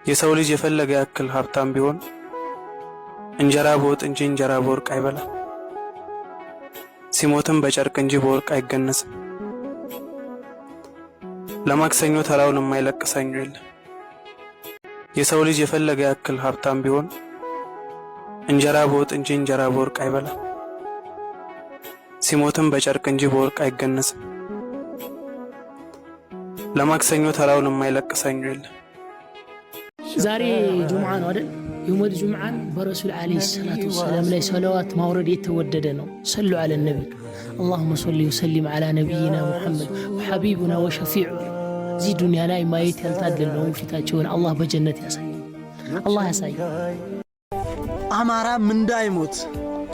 የሰው ልጅ የፈለገ ያክል ሀብታም ቢሆን እንጀራ በወጥ እንጂ እንጀራ በወርቅ አይበላም። ሲሞትም በጨርቅ እንጂ በወርቅ አይገነስም። ለማክሰኞ ተራውን የማይለቅ ሰኞ የለም። የሰው ልጅ የፈለገ ያክል ሀብታም ቢሆን እንጀራ በወጥ እንጂ እንጀራ በወርቅ አይበላም። ሲሞትም በጨርቅ እንጂ በወርቅ አይገነስም። ለማክሰኞ ተራውን የማይለቅ ሰኞ የለም። ዛሬ ጁምዓ ነው አይደል? يوم الجمعة برسول عليه الصلاة والسلام لي صلوات مورد يتوددنا صلوا على النبي اللهم صل وسلم على نبينا محمد وحبيبنا وشفيعنا زي دنيا لا ما يتلتادل ነው ፊታቸውን አላህ በጀነት ያሳይ አላህ ያሳይ አማራ ምን እንዳይሞት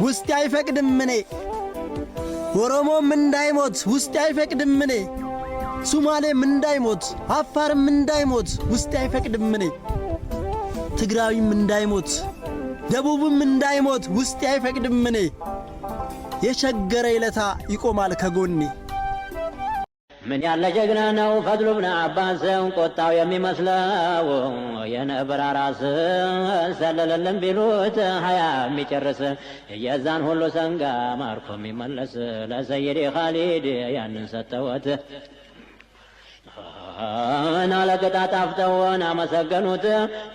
ውስጥ አይፈቅድም እኔ ኦሮሞ ምን እንዳይሞት ውስጥ አይፈቅድም እኔ ሶማሌ ምን እንዳይሞት አፋር ምን እንዳይሞት ውስጥ አይፈቅድም እኔ ትግራዊም እንዳይሞት ደቡብም እንዳይሞት ውስጥ አይፈቅድም እኔ የቸገረ ይለታ ይቆማል ከጎኔ ምን ያለ ጀግና ነው ፈድሉ ብን አባስ ቆጣው የሚመስለው የነብር ራስ ሰለለልን ቢሉት ሀያ የሚጨርስ የዛን ሁሉ ሰንጋ ማርኮ የሚመለስ ለሰይድ ኻሊድ ያንን ሰጠወት أنا لقد أطفتون أمسكنوت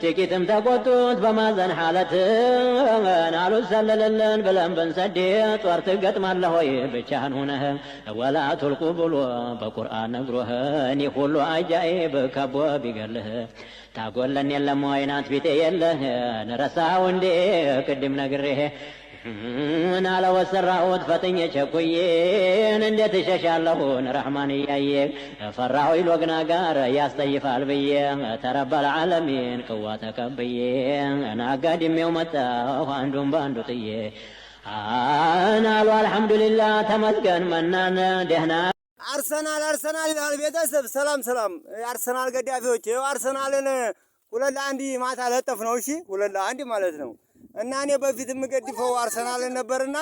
تكتم تقطوت بمازن حالت أنا لسللن بلن بنسديت وارتقت مالهوي بچان هونه ولا تلقوا بلو بقرآن نقروه نخلو عجائب كبو بقله تقول لن يلم وينات بيتي يله نرساه وندي قدم نقريه أنا لو سرعت فتني شكوين اندت ششالهون رحمن يايك فرعوا الوقنا قار يستيف البيه ترب العالمين قواتك بيه أنا قادم يومتا وعندهم باندو طيه أنا لو الحمد لله تمسكن منان دهنا أرسنال البيتسب سلام أرسنال قدافيوች أرسنالን ሁለት ለአንድ ማታ ለጠፍ ነው እሺ ሁለት ለአንድ ማለት ነው እና እኔ በፊት የምገድፈው አርሰናልን ነበርና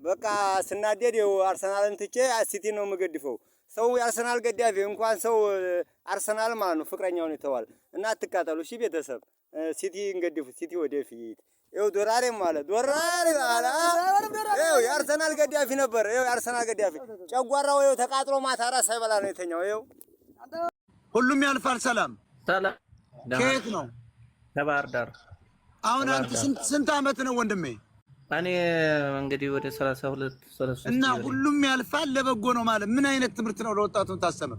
በቃ ስናደደው አርሰናልን ትቼ ሲቲ ነው የምገድፈው ሰው የአርሰናል ገዳፊ እንኳን ሰው አርሰናል ማለት ነው ፍቅረኛውን ይተዋል እና አትቃጠሉ እሺ ቤተሰብ ሲቲ እንገድፉ ሲቲ ወደፊት ይው ዶራሬ ማለት ዶራሬ ባላ ይው የአርሰናል ገዳፊ ነበር ይው የአርሰናል ገዳፊ ጨጓራው ይው ተቃጥሎ ማታ ራስ ሳይበላ ነው የተኛው ይው ሁሉም ያልፋል ሰላም ከየት ነው ከባህር ዳር አሁን አንተ ስንት አመት ነው ወንድሜ እኔ እንግዲህ ወደ 32 33 እና ሁሉም ያልፋል ለበጎ ነው ማለት ምን አይነት ትምህርት ነው ለወጣቱ ታሰመ